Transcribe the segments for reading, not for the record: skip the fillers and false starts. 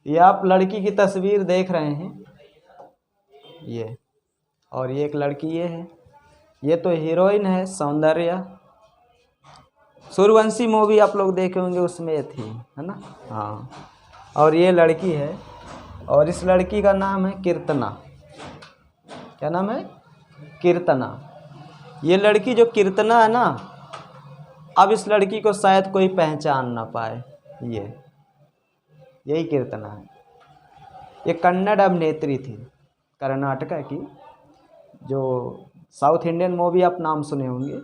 ये आप लड़की की तस्वीर देख रहे हैं ये, और ये एक लड़की ये है। ये तो हीरोइन है सौंदर्या। सूर्यवंशी मूवी आप लोग देखे होंगे, उसमें ये थी, है ना। हाँ, और ये लड़की है, और इस लड़की का नाम है कीर्तना। क्या नाम है? कीर्तना। ये लड़की जो कीर्तना है ना, अब इस लड़की को शायद कोई पहचान ना पाए। यही कीर्तना है। ये कन्नड़ अभिनेत्री थी, कर्नाटका की, जो साउथ इंडियन मूवी आप नाम सुने होंगे,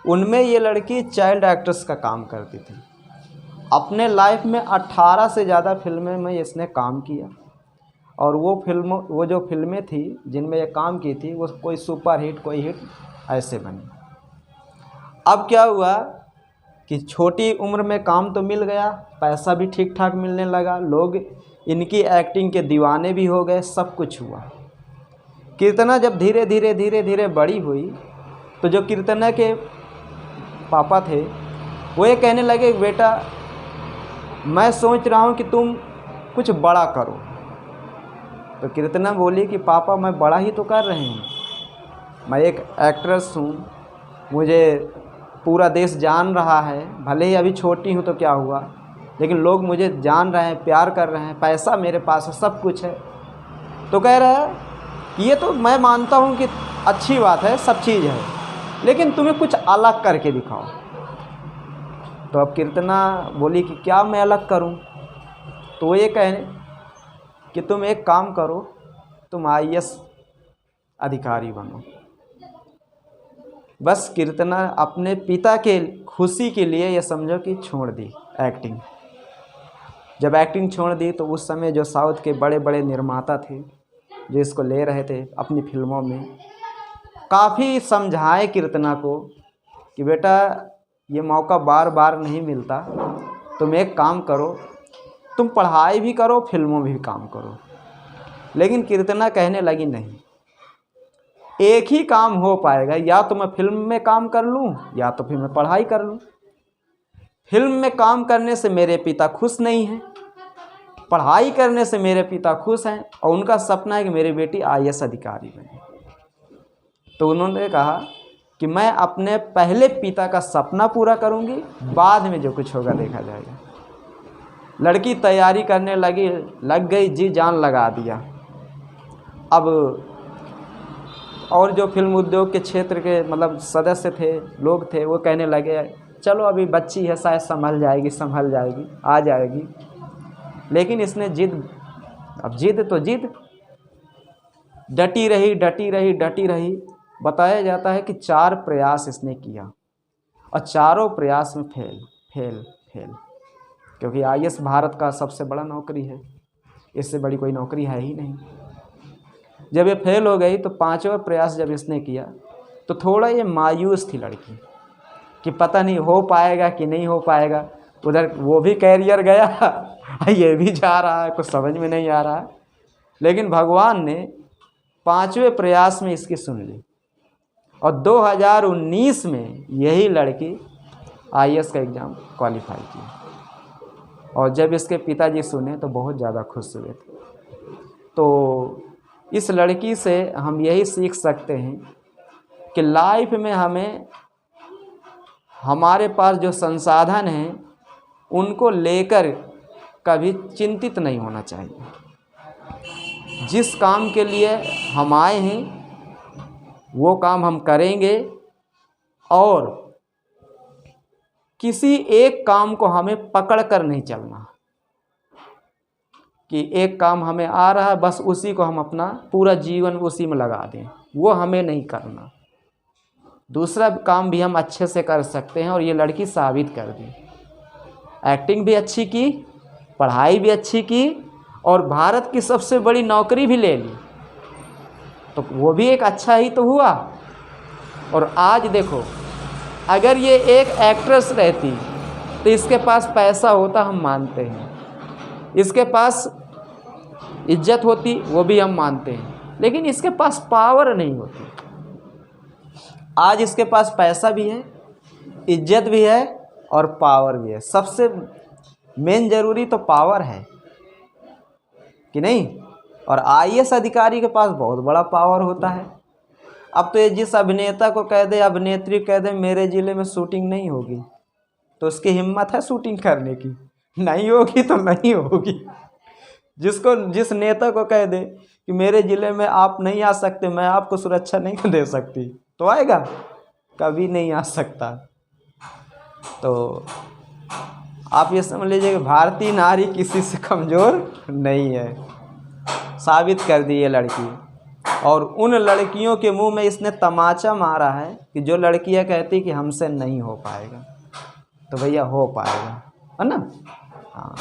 उनमें ये लड़की चाइल्ड एक्ट्रेस का काम करती थी। अपने लाइफ में 18 से ज़्यादा फिल्में में इसने काम किया, और वो जो फिल्में थी जिनमें ये काम की थी, वो कोई सुपर हिट, कोई हिट ऐसे बनी। अब क्या हुआ कि छोटी उम्र में काम तो मिल गया, पैसा भी ठीक ठाक मिलने लगा, लोग इनकी एक्टिंग के दीवाने भी हो गए, सब कुछ हुआ। कीर्तना जब धीरे धीरे बड़ी हुई, तो जो कीर्तना के पापा थे वो ये कहने लगे, बेटा मैं सोच रहा हूँ कि तुम कुछ बड़ा करो। तो कीर्तना बोली कि पापा मैं बड़ा ही तो कर रहे हैं, मैं एक एक्ट्रेस हूँ, मुझे पूरा देश जान रहा है, भले ही अभी छोटी हूँ तो क्या हुआ, लेकिन लोग मुझे जान रहे हैं, प्यार कर रहे हैं, पैसा मेरे पास है, सब कुछ है। तो कह रहा है कि ये तो मैं मानता हूँ कि अच्छी बात है, सब चीज़ है, लेकिन तुम्हें कुछ अलग करके दिखाओ। तो अब कीर्तना बोली कि क्या मैं अलग करूं? तो ये कहे कि तुम एक काम करो, तुम IAS अधिकारी बनो। बस कीर्तना अपने पिता के खुशी के लिए ये समझो कि छोड़ दी एक्टिंग। जब एक्टिंग छोड़ दी तो उस समय जो साउथ के बड़े बड़े निर्माता थे जो इसको ले रहे थे अपनी फिल्मों में, काफ़ी समझाए कीर्तना को कि बेटा ये मौका बार बार नहीं मिलता, तुम एक काम करो, तुम पढ़ाई भी करो, फिल्मों में भी काम करो। लेकिन कीर्तना कहने लगी नहीं, एक ही काम हो पाएगा, या तो मैं फिल्म में काम कर लूँ या तो फिर मैं पढ़ाई कर लूँ। फिल्म में काम करने से मेरे पिता खुश नहीं हैं, पढ़ाई करने से मेरे पिता खुश हैं, और उनका सपना है कि मेरी बेटी IAS अधिकारी बने। तो उन्होंने कहा कि मैं अपने पहले पिता का सपना पूरा करूंगी, बाद में जो कुछ होगा देखा जाएगा। लड़की तैयारी करने लग गई, जी जान लगा दिया। अब और जो फिल्म उद्योग के क्षेत्र के मतलब सदस्य थे, लोग थे, वो कहने लगे चलो अभी बच्ची है, शायद संभल जाएगी, आ जाएगी। लेकिन इसने जिद तो जिद, डटी रही। बताया जाता है कि 4 प्रयास इसने किया, और चारों प्रयास में फेल, क्योंकि IAS भारत का सबसे बड़ा नौकरी है, इससे बड़ी कोई नौकरी है ही नहीं। जब ये फेल हो गई तो 5वां प्रयास जब इसने किया तो थोड़ा ये मायूस थी लड़की कि पता नहीं हो पाएगा कि नहीं हो पाएगा। उधर वो भी कैरियर गया, ये भी जा रहा है, कुछ समझ में नहीं आ रहा है। लेकिन भगवान ने 5वें प्रयास में इसकी सुन ली, और 2019 में यही लड़की IAS का एग्ज़ाम क्वालिफाई की। और जब इसके पिताजी सुने तो बहुत ज़्यादा खुश हुए थे। तो इस लड़की से हम यही सीख सकते हैं कि लाइफ में हमारे पास जो संसाधन हैं उनको लेकर कभी चिंतित नहीं होना चाहिए। जिस काम के लिए हम आए हैं वो काम हम करेंगे, और किसी एक काम को हमें पकड़ कर नहीं चलना कि एक काम हमें आ रहा है बस उसी को हम अपना पूरा जीवन उसी में लगा दें, वो हमें नहीं करना। दूसरा काम भी हम अच्छे से कर सकते हैं, और ये लड़की साबित कर दी। एक्टिंग भी अच्छी की, पढ़ाई भी अच्छी की, और भारत की सबसे बड़ी नौकरी भी ले ली, तो वो भी एक अच्छा ही तो हुआ। और आज देखो, अगर ये एक एक्ट्रेस रहती तो इसके पास पैसा होता, हम मानते हैं, इसके पास इज्जत होती, वो भी हम मानते हैं, लेकिन इसके पास पावर नहीं होती। आज इसके पास पैसा भी है, इज्जत भी है, और पावर भी है। सबसे मेन ज़रूरी तो पावर है। कि नहीं। और आईएएस अधिकारी के पास बहुत बड़ा पावर होता है। अब तो ये जिस अभिनेता को कह दे, अभिनेत्री कह दे मेरे ज़िले में शूटिंग नहीं होगी, तो उसकी हिम्मत है शूटिंग करने की? नहीं होगी तो नहीं होगी। जिस नेता को कह दे कि मेरे ज़िले में आप नहीं आ सकते, मैं आपको सुरक्षा नहीं दे सकती, तो आएगा? कभी नहीं आ सकता। तो आप ये समझ लीजिए कि भारतीय नारी किसी से कमज़ोर नहीं है, साबित कर दी ये लड़की। और उन लड़कियों के मुंह में इसने तमाचा मारा है कि जो लड़कियां कहती कि हमसे नहीं हो पाएगा, तो भैया हो पाएगा, है ना। हाँ।